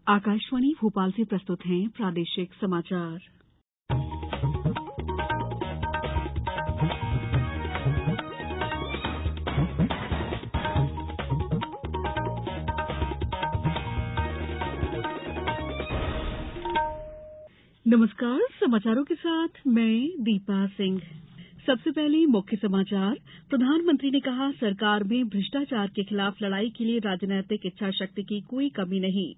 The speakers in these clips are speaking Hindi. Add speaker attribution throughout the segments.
Speaker 1: आकाशवाणी भोपाल से प्रस्तुत हैं प्रादेशिक समाचार। नमस्कार, समाचारों के साथ मैं दीपा सिंह। सबसे पहले मुख्य समाचार। प्रधानमंत्री ने कहा, सरकार में भ्रष्टाचार के खिलाफ लड़ाई के लिए राजनीतिक इच्छा शक्ति की कोई कमी नहीं।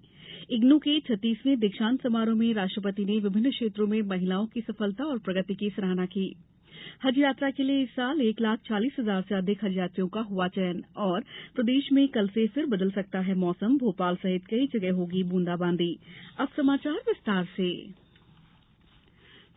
Speaker 1: इग्नू के 36वें दीक्षांत समारोह में राष्ट्रपति ने विभिन्न क्षेत्रों में महिलाओं की सफलता और प्रगति की सराहना की। हज यात्रा के लिए इस साल 1,40,000 से अधिक हज यात्रियों का हुआ चयन। और प्रदेश में कल से फिर बदल सकता है मौसम, भोपाल सहित कई जगह होगी बूंदाबांदी। अब समाचार विस्तार से।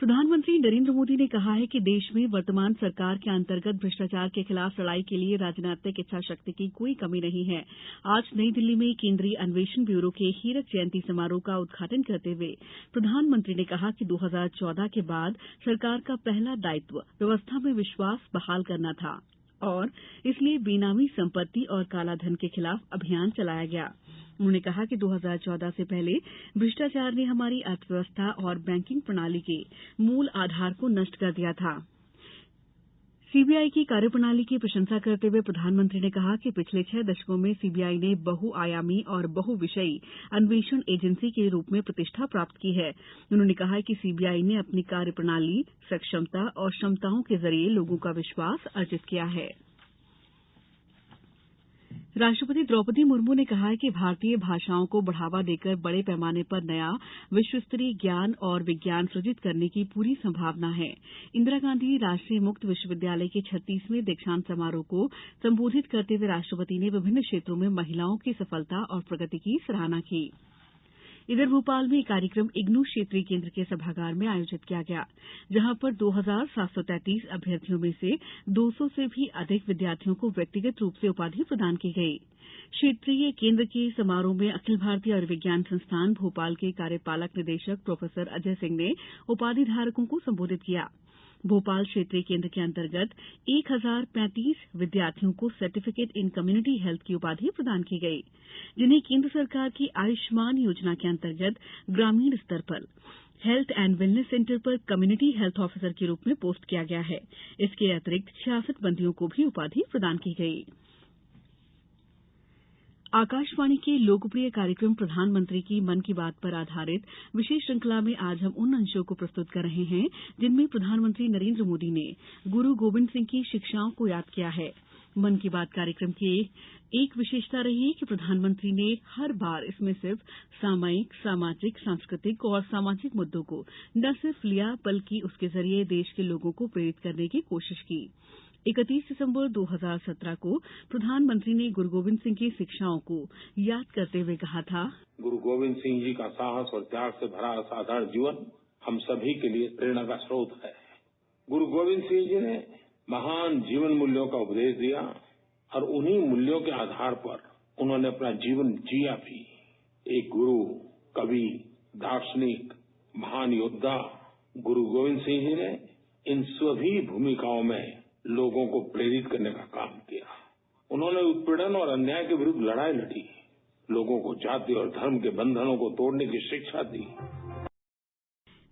Speaker 1: प्रधानमंत्री नरेंद्र मोदी ने कहा है कि देश में वर्तमान सरकार के अंतर्गत भ्रष्टाचार के खिलाफ लड़ाई के लिए राजनीतिक इच्छा शक्ति की कोई कमी नहीं है। आज नई दिल्ली में केंद्रीय अन्वेषण ब्यूरो के हीरक जयंती समारोह का उद्घाटन करते हुए प्रधानमंत्री ने कहा कि 2014 के बाद सरकार का पहला दायित्व व्यवस्था में विश्वास बहाल करना था और इसलिए बेनामी संपत्ति और कालाधन के खिलाफ अभियान चलाया गया। उन्होंने कहा कि 2014 से पहले भ्रष्टाचार ने हमारी अर्थव्यवस्था और बैंकिंग प्रणाली के मूल आधार को नष्ट कर दिया था। सीबीआई की कार्यप्रणाली की प्रशंसा करते हुए प्रधानमंत्री ने कहा कि पिछले 6 दशकों में सीबीआई ने बहुआयामी और बहुविषयी अन्वेषण एजेंसी के रूप में प्रतिष्ठा प्राप्त की है। उन्होंने कहा कि सीबीआई ने अपनी कार्यप्रणाली, सक्षमता और क्षमताओं के जरिए लोगों का विश्वास अर्जित किया है। राष्ट्रपति द्रौपदी मुर्मू ने कहा है कि भारतीय भाषाओं को बढ़ावा देकर बड़े पैमाने पर नया विश्वस्तरीय ज्ञान और विज्ञान सृजित करने की पूरी संभावना है। इंदिरा गांधी राष्ट्रीय मुक्त विश्वविद्यालय के 36वें दीक्षांत समारोह को संबोधित करते हुए राष्ट्रपति ने विभिन्न क्षेत्रों में महिलाओं की सफलता और प्रगति की सराहना की। इधर भोपाल में एक कार्यक्रम इग्नू क्षेत्रीय केंद्र के सभागार में आयोजित किया गया, जहां पर 2,733 अभ्यर्थियों में से 200 से भी अधिक विद्यार्थियों को व्यक्तिगत रूप से उपाधि प्रदान की गई। क्षेत्रीय केंद्र के समारोह में अखिल भारतीय आयुर्विज्ञान संस्थान भोपाल के कार्यपालक निदेशक प्रोफेसर अजय सिंह ने उपाधि धारकों को संबोधित किया। भोपाल क्षेत्रीय केंद्र के अंतर्गत 1,035 विद्यार्थियों को सर्टिफिकेट इन कम्युनिटी हेल्थ की उपाधि प्रदान की गई, जिन्हें केंद्र सरकार की आयुष्मान योजना के अंतर्गत ग्रामीण स्तर पर हेल्थ एंड वेलनेस सेंटर पर कम्युनिटी हेल्थ ऑफिसर के रूप में पोस्ट किया गया है। इसके अतिरिक्त 66 बंदियों को भी उपाधि प्रदान की गई। आकाशवाणी के लोकप्रिय कार्यक्रम प्रधानमंत्री की मन की बात पर आधारित विशेष श्रृंखला में आज हम उन अंशों को प्रस्तुत कर रहे हैं जिनमें प्रधानमंत्री नरेंद्र मोदी ने गुरु गोविंद सिंह की शिक्षाओं को याद किया है। मन की बात कार्यक्रम की एक विशेषता रही है कि प्रधानमंत्री ने हर बार इसमें सिर्फ सामयिक, सामाजिक, सांस्कृतिक और सामाजिक मुद्दों को न सिर्फ लिया बल्कि उसके जरिए देश के लोगों को प्रेरित करने की कोशिश की। 31 दिसंबर 2017 को प्रधानमंत्री ने गुरु गोविंद सिंह की शिक्षाओं को याद करते हुए कहा था,
Speaker 2: गुरु गोविंद सिंह जी का साहस और त्याग से भरा असाधारण जीवन हम सभी के लिए प्रेरणा का स्रोत है। गुरु गोविंद सिंह जी ने महान जीवन मूल्यों का उपदेश दिया और उन्हीं मूल्यों के आधार पर उन्होंने अपना जीवन जिया भी। एक गुरु, कवि, दार्शनिक, महान योद्धा गुरु गोविंद सिंह जी ने इन सभी भूमिकाओं में लोगों को प्रेरित करने का काम किया। उन्होंने उत्पीड़न और अन्याय के विरुद्ध लड़ाई लड़ी, लोगों को जाति और धर्म के बंधनों को तोड़ने की शिक्षा दी।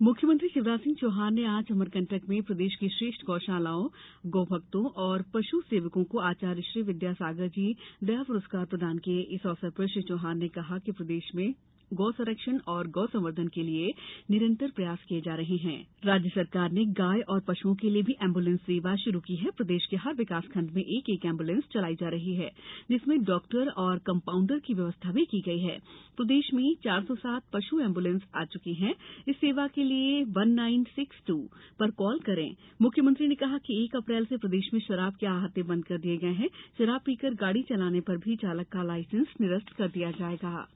Speaker 1: मुख्यमंत्री शिवराज सिंह चौहान ने आज अमरकंटक में प्रदेश की श्रेष्ठ गौशालाओं, गौभक्तों और पशु सेवकों को आचार्य श्री विद्यासागर जी दया पुरस्कार प्रदान किए। इस अवसर पर श्री चौहान ने कहा कि प्रदेश में गौ संरक्षण और गौ संवर्धन के लिए निरंतर प्रयास किए जा रहे हैं। राज्य सरकार ने गाय और पशुओं के लिए भी एम्बुलेंस सेवा शुरू की है। प्रदेश के हर विकासखंड में एक एक एम्बुलेंस चलाई जा रही है, जिसमें डॉक्टर और कंपाउंडर की व्यवस्था भी की गई है। प्रदेश में 407 पशु एम्बुलेंस आ चुकी हैं। इस सेवा के लिए 1962 पर कॉल करें। मुख्यमंत्री ने कहा कि 1 अप्रैल से प्रदेश में शराब के अहाते बंद कर दिए गए हैं। शराब पीकर गाड़ी चलाने पर भी चालक का लाइसेंस निरस्त कर दिया जाएगा।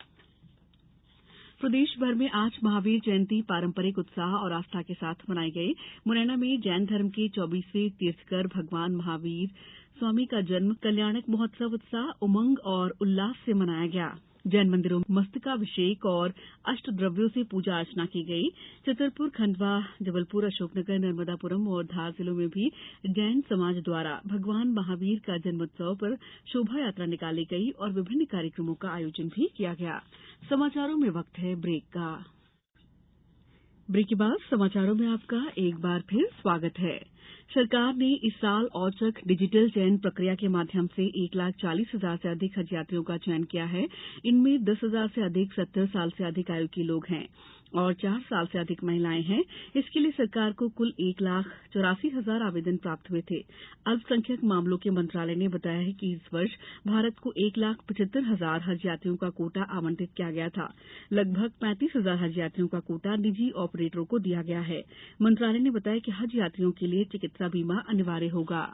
Speaker 1: प्रदेश भर में आज महावीर जयंती पारंपरिक उत्साह और आस्था के साथ मनाई गई। मुरैना में जैन धर्म के 24वें तीर्थकर भगवान महावीर स्वामी का जन्म कल्याणक महोत्सव उत्साह, उमंग और उल्लास से मनाया गया। जैन मंदिरों में मस्तकाभिषेक और अष्टद्रव्यों से पूजा अर्चना की गई। छतरपुर, खंडवा, जबलपुर, अशोकनगर, नर्मदापुरम और धार जिलों में भी जैन समाज द्वारा भगवान महावीर का जन्मोत्सव पर शोभा यात्रा निकाली गई और विभिन्न कार्यक्रमों का आयोजन भी किया गया। समाचारों में वक्त है ब्रेक का। ब्रेक के बाद समाचारों में आपका एक बार फिर स्वागत है। सरकार ने इस साल औचक डिजिटल चयन प्रक्रिया के माध्यम से 1,40,000 से अधिक हज यात्रियों का चयन किया है। इनमें 10,000 से अधिक 70 साल से अधिक आयु के लोग हैं और 4 साल से अधिक महिलाएं हैं। इसके लिए सरकार को कुल 1,84,000 आवेदन प्राप्त हुए थे। अल्पसंख्यक मामलों के मंत्रालय ने बताया है कि इस वर्ष भारत को 1,75,000 हज यात्रियों का कोटा आवंटित किया गया था। लगभग 35,000 हज यात्रियों का कोटा निजी ऑपरेटरों को दिया गया है। मंत्रालय ने बताया कि हज यात्रियों के लिए चिकित्सा बीमा अनिवार्य होगा।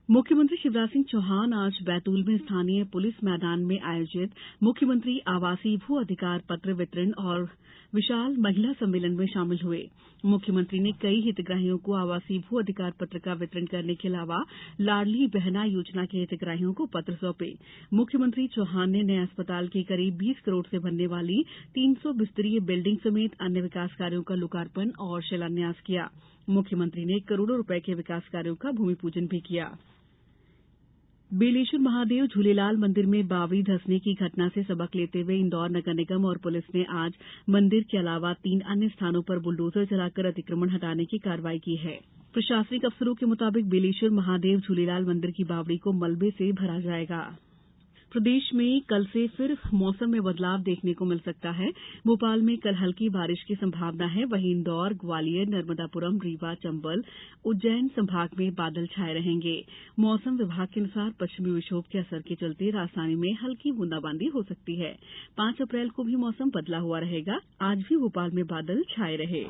Speaker 1: मुख्यमंत्री शिवराज सिंह चौहान आज बैतूल में स्थानीय पुलिस मैदान में आयोजित मुख्यमंत्री आवासीय भू अधिकार पत्र वितरण और विशाल महिला सम्मेलन में शामिल हुए। मुख्यमंत्री ने कई हितग्राहियों को आवासीय भू अधिकार पत्र का वितरण करने के अलावा लाडली बहना योजना के हितग्राहियों को पत्र सौंपे। मुख्यमंत्री चौहान ने नए अस्पताल की करीब 20 करोड़ से बनने वाली 300 बिस्तरीय बिल्डिंग समेत अन्य विकास कार्यों का लोकार्पण और शिलान्यास किया। मुख्यमंत्री ने करोड़ों रुपए के विकास कार्यों का भूमि पूजन भी किया। बेलेश्वर महादेव झूलेलाल मंदिर में बावड़ी धंसने की घटना से सबक लेते हुए इंदौर नगर निगम और पुलिस ने आज मंदिर के अलावा 3 अन्य स्थानों पर बुलडोजर चलाकर अतिक्रमण हटाने की कार्रवाई की है। प्रशासनिक अफसरों के मुताबिक बेलेश्वर महादेव झूलेलाल मंदिर की बावड़ी को मलबे से भरा जाएगा। प्रदेश में कल से फिर मौसम में बदलाव देखने को मिल सकता है। भोपाल में कल हल्की बारिश की संभावना है। वहीं इंदौर, ग्वालियर, नर्मदापुरम, रीवा, चंबल, उज्जैन संभाग में बादल छाए रहेंगे। मौसम विभाग के अनुसार पश्चिमी विक्षोभ के असर के चलते राजधानी में हल्की बूंदाबांदी हो सकती है। 5 अप्रैल को भी मौसम बदला हुआ रहेगा। आज भी भोपाल में बादल छाए रहे।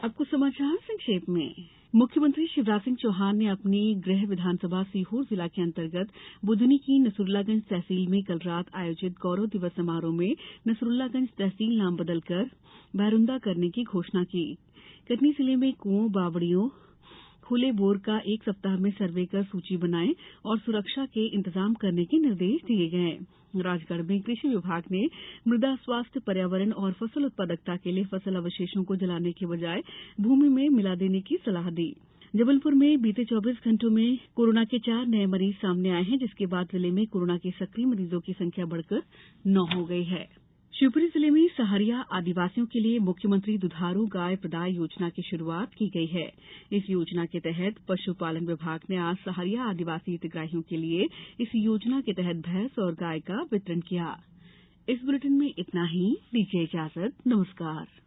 Speaker 1: अब कुछ समाचार संक्षेप में। मुख्यमंत्री शिवराज सिंह चौहान ने अपनी गृह विधानसभा सीहोर जिला के अंतर्गत बुधनी की नसरुल्लागंज तहसील में कल रात आयोजित गौरव दिवस समारोह में नसरुल्लागंज तहसील नाम बदलकर बैरुंदा करने की घोषणा की। कटनी जिले में कुओं, बावड़ियों, खुले बोर का 1 सप्ताह में सर्वे कर सूची बनाएं और सुरक्षा के इंतजाम करने के निर्देश दिए गए। राजगढ़ में कृषि विभाग ने मृदा स्वास्थ्य, पर्यावरण और फसल उत्पादकता के लिए फसल अवशेषों को जलाने के बजाय भूमि में मिला देने की सलाह दी। जबलपुर में बीते 24 घंटों में कोरोना के 4 नए मरीज सामने आए हैं, जिसके बाद जिले में कोरोना के सक्रिय मरीजों की संख्या बढ़कर 9 हो गई है। शिवपुरी जिले में सहारिया आदिवासियों के लिए मुख्यमंत्री दुधारू गाय प्रदाय योजना की शुरुआत की गई है। इस योजना के तहत पशुपालन विभाग ने आज सहारिया आदिवासी हितग्राहियों के लिए इस योजना के तहत भैंस और गाय का वितरण किया। इस बुलेटिन में इतना ही। दीजिए इजाजत। नमस्कार।